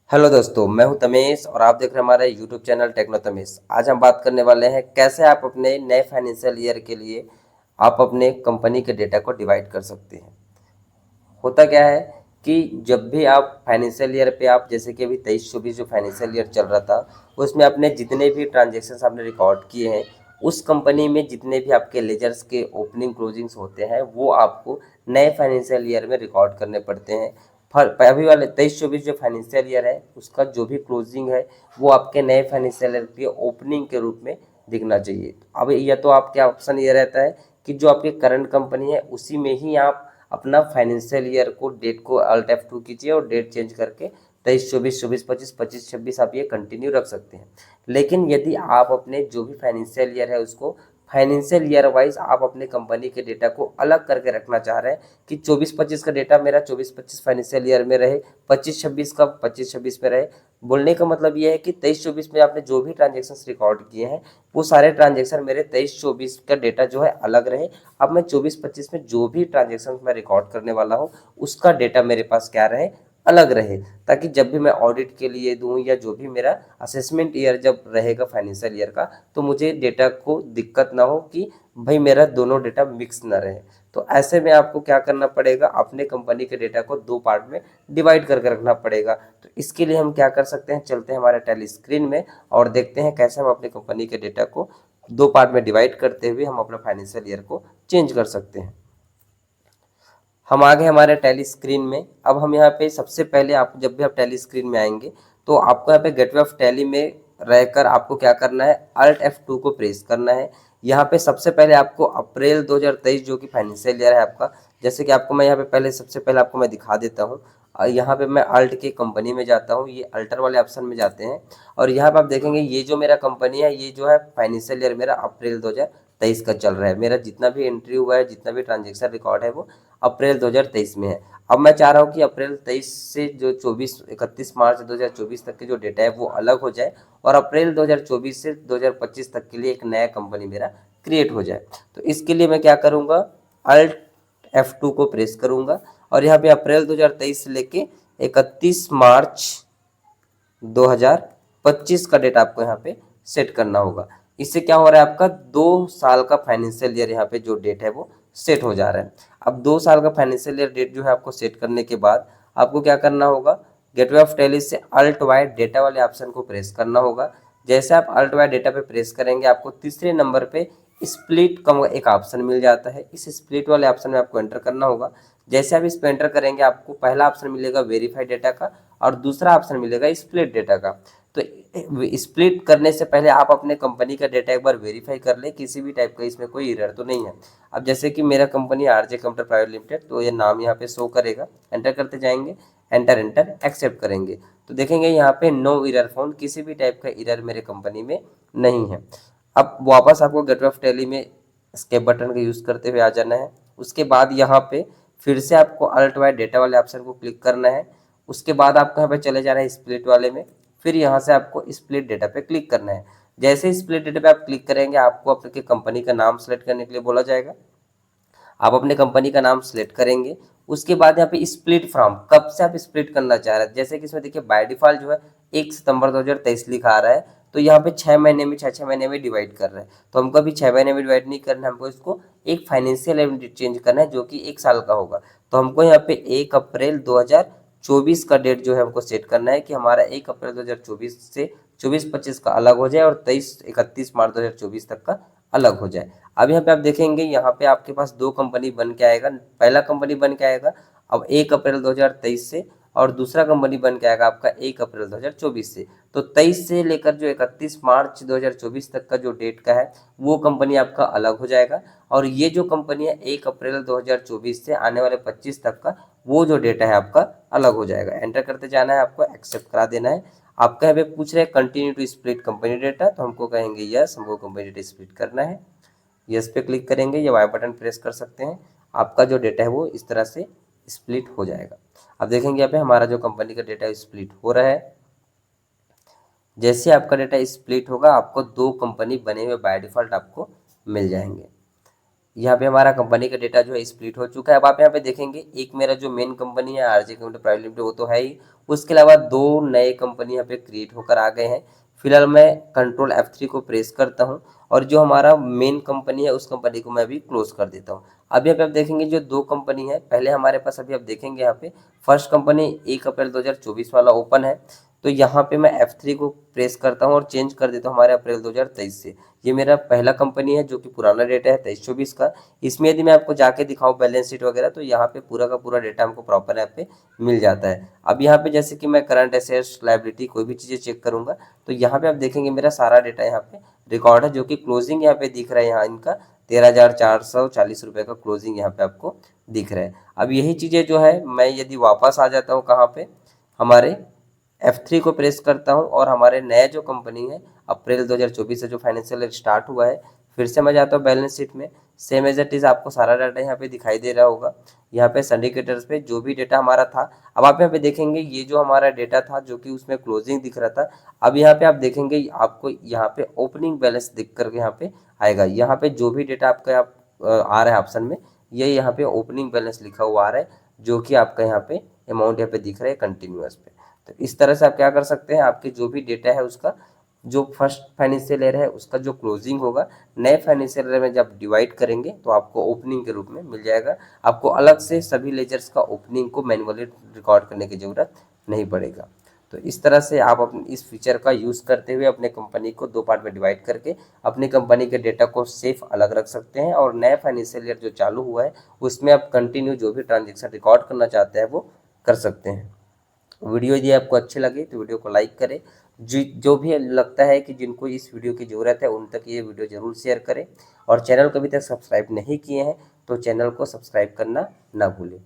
Hello दोस्तों, मैं हूं तमेश और आप देख रहे हैं हमारे यूट्यूब चैनल टेक्नो तमेश। आज हम बात करने वाले हैं कैसे आप अपने नए फाइनेंशियल ईयर के लिए आप अपने कंपनी के डेटा को डिवाइड कर सकते हैं। होता क्या है कि जब भी आप फाइनेंशियल ईयर पे आप जैसे कि अभी 23-24 जो फाइनेंशियल ईयर चल रहा था, उसमें आपने जितने भी ट्रांजेक्शन्स आपने रिकॉर्ड किए हैं, उस कंपनी में जितने भी आपके लेजर्स के ओपनिंग क्लोजिंग्स होते हैं वो आपको नए फाइनेंशियल ईयर में रिकॉर्ड करने पड़ते हैं। अभी वाले 23-24 जो फाइनेंशियल ईयर है उसका जो भी क्लोजिंग है वो आपके नए फाइनेंशियल ईयर के ओपनिंग के रूप में दिखना चाहिए। अब या तो आपके ऑप्शन ये रहता है कि जो आपकी करंट कंपनी है उसी में ही आप अपना फाइनेंशियल ईयर को डेट को अल्ट F2 कीजिए और डेट चेंज करके 23-24, 24-25, 25-26 आप ये कंटिन्यू रख सकते हैं। लेकिन यदि आप अपने जो भी फाइनेंशियल ईयर है उसको फाइनेंशियल ईयर वाइज आप अपने कंपनी के डेटा को अलग करके रखना चाह रहे हैं कि 24-25 का डेटा मेरा 24-25 फाइनेंशियल ईयर में रहे, 25-26 का 25-26 में रहे। बोलने का मतलब ये है कि 23-24 में आपने जो भी ट्रांजेक्शन्स रिकॉर्ड किए हैं वो सारे ट्रांजेक्शन मेरे 23-24 का डेटा जो है अलग रहे। अब मैं 24-25 में जो भी ट्रांजेक्शन मैं रिकॉर्ड करने वाला हूँ उसका डेटा मेरे पास क्या रहे, अलग रहे, ताकि जब भी मैं ऑडिट के लिए दूं या जो भी मेरा असेसमेंट ईयर जब रहेगा फाइनेंशियल ईयर का तो मुझे डेटा को दिक्कत ना हो कि भाई मेरा दोनों डेटा मिक्स ना रहे। तो ऐसे में आपको क्या करना पड़ेगा, अपने कंपनी के डेटा को दो पार्ट में डिवाइड करके रखना पड़ेगा। तो इसके लिए हम क्या कर सकते हैं, चलते हैं हमारे टैली स्क्रीन में और देखते हैं कैसे हम अपनी कंपनी के डेटा को दो पार्ट में डिवाइड करते हुए हम अपना फाइनेंशियल ईयर को चेंज कर सकते हैं। हम आ गए हमारे टैली स्क्रीन में। अब हम यहाँ पे सबसे पहले आप जब भी आप टैली स्क्रीन में आएंगे तो आपको यहाँ पे गेटवे ऑफ टैली में रहकर आपको क्या करना है, अल्ट F2 को प्रेस करना है। यहाँ पे सबसे पहले आपको अप्रैल 2023 जो कि फाइनेंशियल ईयर है आपका, जैसे कि आपको मैं यहाँ पे पहले सबसे पहले आपको मैं दिखा देता हूँ। यहाँ पे मैं अल्ट की कंपनी में जाता हूँ, ये अल्टर वाले ऑप्शन में जाते हैं और यहाँ पे आप देखेंगे ये जो मेरा कंपनी है ये जो है फाइनेंशियल ईयर मेरा अप्रैल 2023 का चल रहा है। मेरा जितना भी एंट्री हुआ है, जितना भी ट्रांजेक्शन रिकॉर्ड है वो अप्रैल 2023 में है। अब मैं चाह रहा हूँ कि अप्रैल 23 से जो 31 मार्च 2024 तक के जो डेटा है वो अलग हो जाए और अप्रैल 2024 से 2025 तक के लिए एक नया कंपनी मेरा क्रिएट हो जाए। तो इसके लिए मैं क्या करूँगा, अल्ट F2 को प्रेस करूँगा और यहाँ पे अप्रैल 2023 से लेके 31 मार्च 2025 का डेटा आपको यहाँ पे सेट करना होगा। इससे क्या हो रहा है, आपका 2 साल का फाइनेंशियल ईयर यहाँ पे जो डेट है वो सेट हो जा रहा है। अब 2 साल का फाइनेंशियल ईयर डेट जो है आपको सेट करने के बाद आपको क्या करना होगा, गेटवे ऑफ टैली से अल्ट वाई डेटा वाले ऑप्शन को प्रेस करना होगा। जैसे आप अल्ट वाई डेटा पे प्रेस करेंगे आपको तीसरे नंबर पे स्प्लिट का एक ऑप्शन मिल जाता है। इस स्प्लिट वाले ऑप्शन में आपको एंटर करना होगा। जैसे आप इस पे एंटर करेंगे आपको पहला ऑप्शन मिलेगा वेरीफाइड डेटा का और दूसरा ऑप्शन मिलेगा स्प्लिट डेटा का। तो स्प्लिट करने से पहले आप अपने कंपनी का डेटा एक बार वेरीफाई कर ले, किसी भी टाइप का इसमें कोई एरर तो नहीं है। अब जैसे कि मेरा company RJ computer private limited, तो ये नाम यहाँ पे शो करेगा, एंटर करते जाएंगे, एंटर एंटर एक्सेप्ट करेंगे तो देखेंगे यहाँ पे नो एरर फाउंड, किसी भी टाइप का एरर मेरे कंपनी में नहीं है। अब वापस आपको गेटवे ऑफ टैली में एस्केप बटन का यूज़ करते हुए आ जाना है। उसके बाद यहाँ पे फिर से आपको अल्ट वाई डेटा वाले ऑप्शन को क्लिक करना है। उसके बाद आपको यहाँ पे चले जाना है स्प्लिट वाले में, फिर यहाँ से आपको स्प्लिट डेटा पे क्लिक करना है। जैसे स्प्लिट डेटा पे आप क्लिक करेंगे आपको आपके कंपनी का नाम सेलेक्ट करने के लिए बोला जाएगा। आप अपने कंपनी का नाम सेलेक्ट करेंगे। उसके बाद यहाँ पे स्प्लिट फ्रॉम, कब से आप स्प्लिट करना चाह रहे हैं, जैसे कि इसमें देखिए बाय डिफॉल्ट जो है 1 सितंबर 2023 लिखा आ रहा है, तो यहाँ पे 6 महीने में 6 महीने में डिवाइड कर रहे हैं। तो हमको अभी 6 महीने में डिवाइड नहीं करना है, हमको इसको एक फाइनेंशियल ईयर चेंज करना है जो कि 1 साल का होगा। तो हमको यहाँ पे 1 अप्रैल 2024 का डेट जो है हमको सेट करना है कि हमारा 1 अप्रैल 2024 से 24-25 का अलग हो जाए और 31 मार्च 2024 तक का अलग हो जाए। अब यहाँ पे आप देखेंगे यहाँ पे आपके पास दो कंपनी बन के आएगा, पहला कंपनी बन के आएगा अब 1 अप्रैल 2023 से और दूसरा कंपनी बन के आएगा आपका 1 अप्रैल 2024 से। तो 23 से लेकर जो 31 मार्च 2024 तक का जो डेट का है वो कंपनी आपका अलग हो जाएगा और ये जो कंपनी है 1 अप्रैल 2024 से आने वाले 25 तक का वो जो डेटा है आपका अलग हो जाएगा। एंटर करते जाना है, आपको एक्सेप्ट करा देना है। आपका यहाँ पे पूछ रहे हैं continue to split company data, तो हमको कहेंगे यस, हमको कंपनी डेटा स्प्लिट करना है। यस पे क्लिक करेंगे या वाई बटन प्रेस कर सकते हैं। आपका जो डेटा है वो इस तरह से स्प्लिट हो जाएगा। अब देखेंगे यहाँ पे हमारा जो कंपनी का डेटा स्प्लिट हो रहा है। जैसे आपका डेटा स्प्लिट होगा आपको दो कंपनी बने हुए बाय डिफॉल्ट आपको मिल जाएंगे। यहाँ पे हमारा कंपनी का डेटा जो है स्प्लिट हो चुका है। अब आप यहाँ पे देखेंगे एक मेरा जो मेन कंपनी है आरजे कंपनी प्राइवेट लिमिटेड वो तो है ही, उसके अलावा दो नए कंपनी यहाँ पे क्रिएट होकर आ गए हैं। फिलहाल मैं कंट्रोल F3 को प्रेस करता हूँ और जो हमारा मेन कंपनी है उस कंपनी को मैं अभी क्लोज कर देता हूँ। अब यहाँ पे आप देखेंगे जो दो कंपनी है पहले हमारे पास अभी आप देखेंगे यहाँ पे फर्स्ट कंपनी 1 अप्रैल 2024 वाला ओपन है, तो यहाँ पे मैं F3 को प्रेस करता हूँ और चेंज कर देता हूँ हमारे अप्रैल 2023 से। ये मेरा पहला कंपनी है जो कि पुराना डेटा है 23-24 का। इसमें यदि मैं आपको जाके दिखाऊं बैलेंस शीट वगैरह तो यहाँ पे पूरा का पूरा डेटा हमको प्रॉपर यहाँ पे मिल जाता है। अब यहाँ पे जैसे कि मैं करंट एसेट्स लायबिलिटी कोई भी चीज़ें चेक करूंगा तो यहाँ पे आप देखेंगे मेरा सारा डेटा यहाँ पे रिकॉर्ड है, जो कि क्लोजिंग यहाँ पे दिख रहा है, यहाँ इनका 13,440 रुपये का क्लोजिंग यहाँ पे आपको दिख रहा है। अब यही चीज़ें जो है मैं यदि वापस आ जाता हूँ कहाँ पे हमारे F3 को प्रेस करता हूं और हमारे नए जो कंपनी है अप्रैल 2024 से जो फाइनेंशियल ईयर स्टार्ट हुआ है, फिर से मैं जाता हूं बैलेंस शीट में, सेम एज इट इज आपको सारा डाटा यहाँ पे दिखाई दे रहा होगा। यहाँ पे सिंडिकेटर्स पे जो भी डेटा हमारा था, अब आप यहाँ पे देखेंगे ये जो हमारा डेटा था जो कि उसमें क्लोजिंग दिख रहा था, अब यहाँ पे आप देखेंगे आपको यहाँ पे ओपनिंग बैलेंस दिख करके यहाँ पे आएगा। यहाँ पे जो भी डेटा आपका आ रहा है ऑप्शन में, ये यहाँ पे ओपनिंग बैलेंस लिखा हुआ आ रहा है, जो कि आपका यहाँ पे अमाउंट यहाँ पे दिख रहा है कंटिन्यूअस पे। तो इस तरह से आप क्या कर सकते हैं, आपके जो भी डेटा है उसका जो फर्स्ट फाइनेंशियल ईयर है उसका जो क्लोजिंग होगा नए फाइनेंशियल ईयर में जब डिवाइड करेंगे तो आपको ओपनिंग के रूप में मिल जाएगा। आपको अलग से सभी लेजर्स का ओपनिंग को मैन्युअली रिकॉर्ड करने की ज़रूरत नहीं पड़ेगा। तो इस तरह से आप अपने इस फीचर का यूज़ करते हुए अपने कंपनी को दो पार्ट में डिवाइड करके अपनी कंपनी के डेटा को सेफ अलग रख सकते हैं और नए फाइनेंशियल ईयर जो चालू हुआ है उसमें आप कंटिन्यू जो भी ट्रांजेक्शन रिकॉर्ड करना चाहते हैं वो कर सकते हैं। वीडियो यदि आपको अच्छी लगे तो वीडियो को लाइक करें, जो भी लगता है कि जिनको इस वीडियो की ज़रूरत है उन तक ये वीडियो ज़रूर शेयर करें और चैनल को अभी तक सब्सक्राइब नहीं किए हैं तो चैनल को सब्सक्राइब करना ना भूलें।